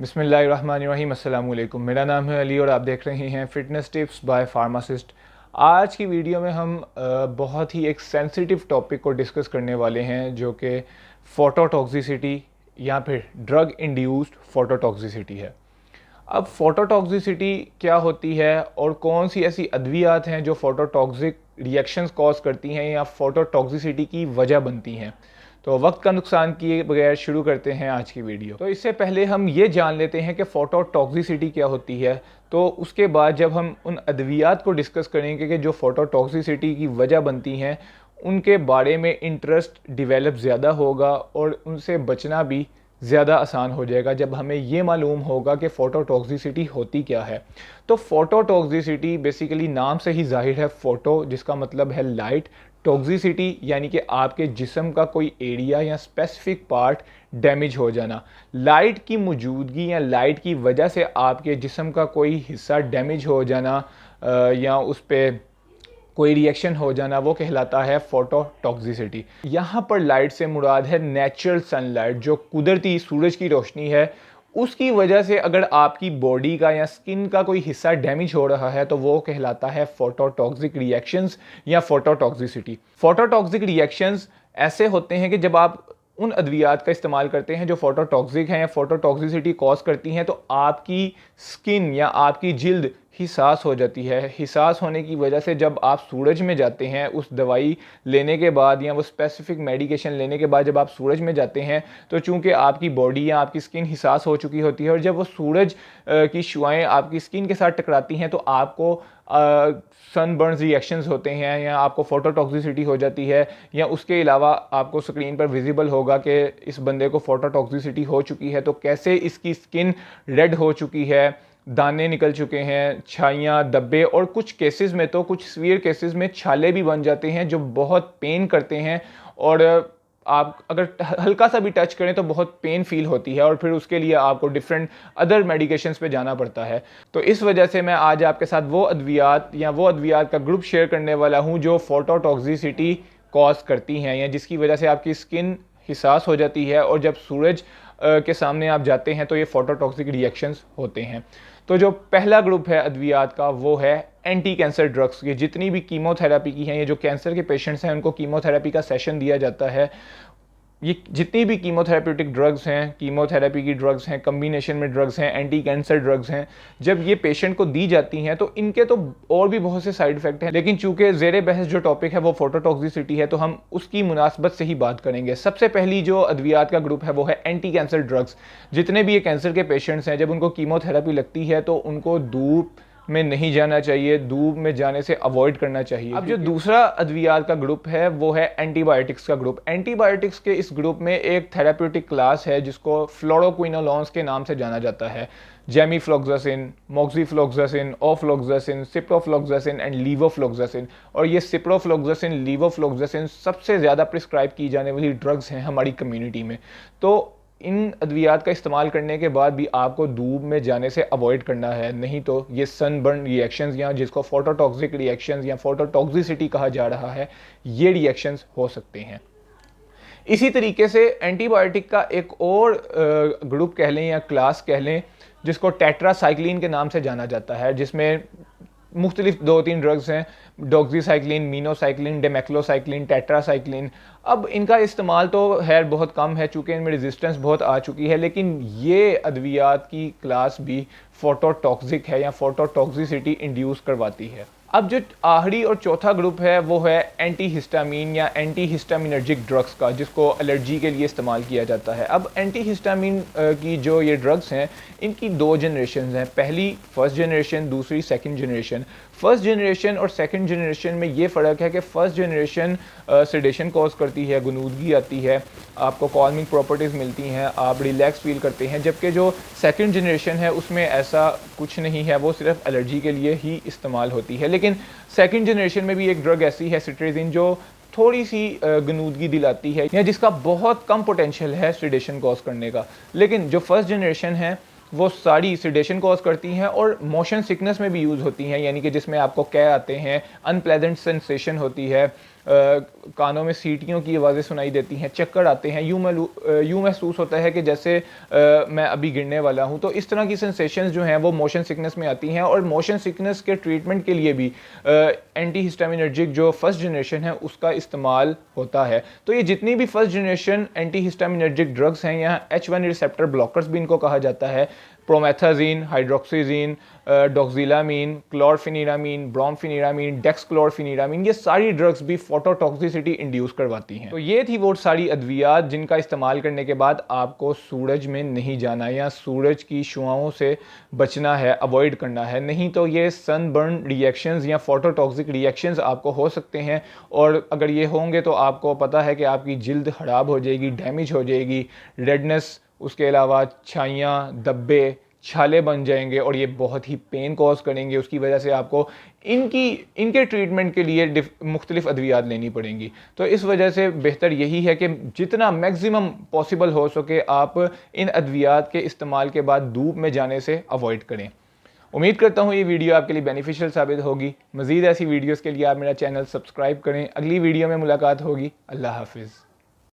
बिस्मिल्लाहिर्रहमानिर्रहीम। अस्सलाम वालेकुम। मेरा नाम है अली और आप देख रहे हैं फ़िटनेस टिप्स बाय फार्मासिस्ट। आज की वीडियो में हम बहुत ही एक सेंसिटिव टॉपिक को डिस्कस करने वाले हैं जो कि फोटोटॉक्सिसिटी या फिर ड्रग इंड्यूस्ड फोटोटॉक्सिसिटी है। अब फोटोटॉक्सिसिटी क्या होती है और कौन सी ऐसी अद्वियात हैं जो फोटोटॉक्सिक रिएक्शंस कॉज करती हैं या फोटोटॉक्सिसिटी की वजह बनती हैं। तो वक्त का नुकसान किए बगैर शुरू करते हैं आज की वीडियो। तो इससे पहले हम ये जान लेते हैं कि फोटोटॉक्सिसिटी क्या होती है। तो उसके बाद जब हम उन अद्वियात को डिस्कस करेंगे कि जो फोटोटॉक्सिसिटी की वजह बनती हैं, उनके बारे में इंटरेस्ट डिवेलप ज़्यादा होगा और उनसे बचना भी ज़्यादा आसान हो जाएगा जब हमें ये मालूम होगा कि फ़ोटोटॉक्सिसिटी होती क्या है। तो फ़ोटोटॉक्सिसिटी बेसिकली नाम से ही ज़ाहिर है, फ़ोटो जिसका मतलब है लाइट, टॉक्सिसिटी यानी कि आपके जिस्म का कोई एरिया या स्पेसिफिक पार्ट डैमेज हो जाना। लाइट की मौजूदगी या लाइट की वजह से आपके जिस्म का कोई हिस्सा डैमेज हो जाना या उस पर कोई रिएक्शन हो जाना, वो कहलाता है फोटोटॉक्सिसिटी। यहाँ पर लाइट से मुराद है नेचुरल सनलाइट, जो कुदरती सूरज की रोशनी है। उसकी वजह से अगर आपकी बॉडी का या स्किन का कोई हिस्सा डैमेज हो रहा है तो वो कहलाता है फोटोटॉक्सिक रिएक्शंस या फोटोटॉक्सिसिटी। फोटोटॉक्सिक रिएक्शंस ऐसे होते हैं कि जब आप उन अद्वियात का इस्तेमाल करते हैं जो फोटोटॉक्सिक हैं या फोटोटॉक्सिसिटी कॉज करती हैं, तो आपकी स्किन या आपकी जिल्द हिसास हो जाती है। हिसास होने की वजह से जब आप सूरज में जाते हैं उस दवाई लेने के बाद या वो स्पेसिफिक मेडिकेशन लेने के बाद, जब आप सूरज में जाते हैं तो चूंकि आपकी बॉडी या आपकी स्किन हिसास हो चुकी होती है और जब वो सूरज की शुआएं आपकी स्किन के साथ टकराती हैं तो आपको सनबर्न रिएक्शंस होते हैं या आपको फोटोटॉक्सिसिटी हो जाती है। या उसके अलावा आपको स्क्रीन पर विजिबल होगा कि इस बंदे को फोटोटॉक्सिसिटी हो चुकी है, तो कैसे इसकी स्किन रेड हो चुकी है, दाने निकल चुके हैं, छाइयाँ, धब्बे और कुछ केसेस में तो कुछ सीवियर केसेस में छाले भी बन जाते हैं जो बहुत पेन करते हैं। और आप अगर हल्का सा भी टच करें तो बहुत पेन फील होती है और फिर उसके लिए आपको डिफरेंट अदर मेडिकेशंस पे जाना पड़ता है। तो इस वजह से मैं आज आपके साथ वो अद्वियात का ग्रुप शेयर करने वाला हूँ जो फोटोटॉक्सिसिटी कॉज करती हैं या जिसकी वजह से आपकी स्किन हिसास हो जाती है और जब सूरज के सामने आप जाते हैं तो ये फोटोटॉक्सिक रिएक्शंस होते हैं। तो जो पहला ग्रुप है अद्वियात का वो है एंटी कैंसर ड्रग्स। ये जितनी भी कीमोथेरेपी की हैं, ये जो कैंसर के पेशेंट्स हैं उनको कीमोथेरेपी का सेशन दिया जाता है। ये जितनी भी कीमोथेरेप्यूटिक ड्रग्स हैं, कीमोथेरेपी की ड्रग्स हैं, कम्बिनेशन में ड्रग्स हैं, एंटी कैंसर ड्रग्स हैं, जब ये पेशेंट को दी जाती हैं तो इनके तो और भी बहुत से साइड इफेक्ट हैं, लेकिन चूंकि ज़ेरे बहस जो टॉपिक है वो फोटोटॉक्सिसिटी है तो हम उसकी मुनासबत से ही बात करेंगे। सबसे पहली जो अद्वियात का ग्रुप है वो है एंटी कैंसर ड्रग्स। जितने भी ये कैंसर के पेशेंट्स हैं, जब उनको कीमोथेरेपी लगती है तो उनको धूप में नहीं जाना चाहिए, धूप में जाने से अवॉइड करना चाहिए। अब जो दूसरा अद्वियात का ग्रुप है वो है एंटीबायोटिक्स का ग्रुप। एंटीबायोटिक्स के इस ग्रुप में एक थेराप्यूटिक क्लास है जिसको फ्लोरोक्विनोलॉन्स के नाम से जाना जाता है। जेमीफ्लॉक्सासिन, मोक्सीफ्लॉक्सासिन, ऑफ्लॉक्सासिन, सिप्रोफ्लॉक्सासिन एंड लीवोफ्लॉक्सासिन। और ये सिप्रोफ्लॉक्सासिन, लीवोफ्लॉक्सासिन सबसे ज़्यादा प्रिस्क्राइब की जाने वाली ड्रग्स हैं हमारी कम्युनिटी में। तो इन अद्वियात का इस्तेमाल करने के बाद भी आपको धूप में जाने से अवॉइड करना है, नहीं तो ये सनबर्न रिएक्शंस या जिसको फोटोटॉक्सिक रिएक्शंस या फोटोटॉक्सिसिटी कहा जा रहा है, ये रिएक्शंस हो सकते हैं। इसी तरीके से एंटीबायोटिक का एक और ग्रुप कह लें या क्लास कह लें जिसको टेट्रासाइक्लिन के नाम से जाना जाता है, जिसमें मुख्तलिफ 2-3 ड्रग्स हैं, डॉक्सीसाइक्लिन, मीनोसाइक्लिन, डेमेक्लोसाइक्लिन, टेट्रासाइक्लिन। अब इनका इस्तेमाल तो खैर बहुत कम है चूँकि इनमें रेजिस्टेंस बहुत आ चुकी है, लेकिन ये अद्वियात की क्लास भी फोटोटॉक्सिक है या फोटोटॉक्सिसिटी इंड्यूस करवाती है। अब जो आखिरी और चौथा ग्रुप है वो है एंटी हिस्टामीन या एंटी हिस्टामिनर्जिक ड्रग्स का, जिसको एलर्जी के लिए इस्तेमाल किया जाता है। अब एंटी हिस्टामीन की जो ये ड्रग्स हैं इनकी 2 जनरेशन हैं, पहली फर्स्ट जनरेशन, दूसरी सेकंड जनरेशन। फर्स्ट जनरेशन और सेकंड जनरेशन में ये फ़र्क है कि फ़र्स्ट जनरेशन सेडेशन कॉज करती है, गुनूदगी आती है, आपको कॉल्मिंग प्रॉपर्टीज़ मिलती हैं, आप रिलैक्स फील करते हैं, जबकि जो सेकंड जनरेशन है उसमें ऐसा कुछ नहीं है, वो सिर्फ एलर्जी के लिए ही इस्तेमाल होती है। लेकिन सेकंड जनरेशन में भी एक ड्रग ऐसी है सिट्रेजिन जो थोड़ी सी गनूदगी दिलाती है या जिसका बहुत कम पोटेंशियल है सेडेशन कॉज करने का। लेकिन जो फर्स्ट जनरेशन है वो सारी सेडेशन कॉज करती हैं और मोशन सिकनेस में भी यूज़ होती हैं, यानी कि जिसमें आपको क्या आते हैं, अनप्लेजेंट सेंसेशन होती है, कानों में सीटियों की आवाज़ें सुनाई देती हैं, चक्कर आते हैं, यूँ महसूस होता है कि जैसे मैं अभी गिरने वाला हूँ। तो इस तरह की सेंसेशंस जो हैं वो मोशन सिकनेस में आती हैं और मोशन सिकनेस के ट्रीटमेंट के लिए भी एंटी हिस्टामिनर्जिक जो फर्स्ट जनरेशन है उसका इस्तेमाल होता है। तो ये जितनी भी फर्स्ट जनरेशन एंटी हिस्टामिनर्जिक ड्रग्स हैं, यहाँ H1 रिसेप्टर ब्लॉकर्स भी इनको कहा जाता है, प्रोमेथाजीन, हाइड्रोक्सीजीन, डॉक्सिलामीन, क्लोरफिनिरामीन, ब्रोमफिनिरामीन, डेक्सक्लोरफिनिरामीन, ये सारी ड्रग्स भी फोटोटॉक्सिसिटी इंड्यूस करवाती हैं। तो ये थी वो सारी अद्वियात जिनका इस्तेमाल करने के बाद आपको सूरज में नहीं जाना या सूरज की शुआओं से बचना है, अवॉइड करना है, नहीं तो ये सनबर्न रिएक्शंस या फोटोटॉक्सिक रिएक्शंस आपको हो सकते हैं। और अगर ये होंगे तो आपको पता है कि आपकी जिल्द खराब हो जाएगी, डैमेज हो जाएगी, रेडनेस, उसके अलावा छाइयाँ, धब्बे, छाले बन जाएंगे और ये बहुत ही पेन कॉज करेंगे। उसकी वजह से आपको इनके ट्रीटमेंट के लिए मुख्तलिफ अद्वियात लेनी पड़ेंगी। तो इस वजह से बेहतर यही है कि जितना मैक्सिमम पॉसिबल हो सके आप इन अद्वियात के इस्तेमाल के बाद धूप में जाने से अवॉइड करें। उम्मीद करता हूँ ये वीडियो आपके लिए बेनिफिशियल साबित होगी। मज़ीद ऐसी वीडियोज़ के लिए आप मेरा चैनल सब्सक्राइब करें। अगली वीडियो में मुलाकात होगी। अल्लाह हाफिज़।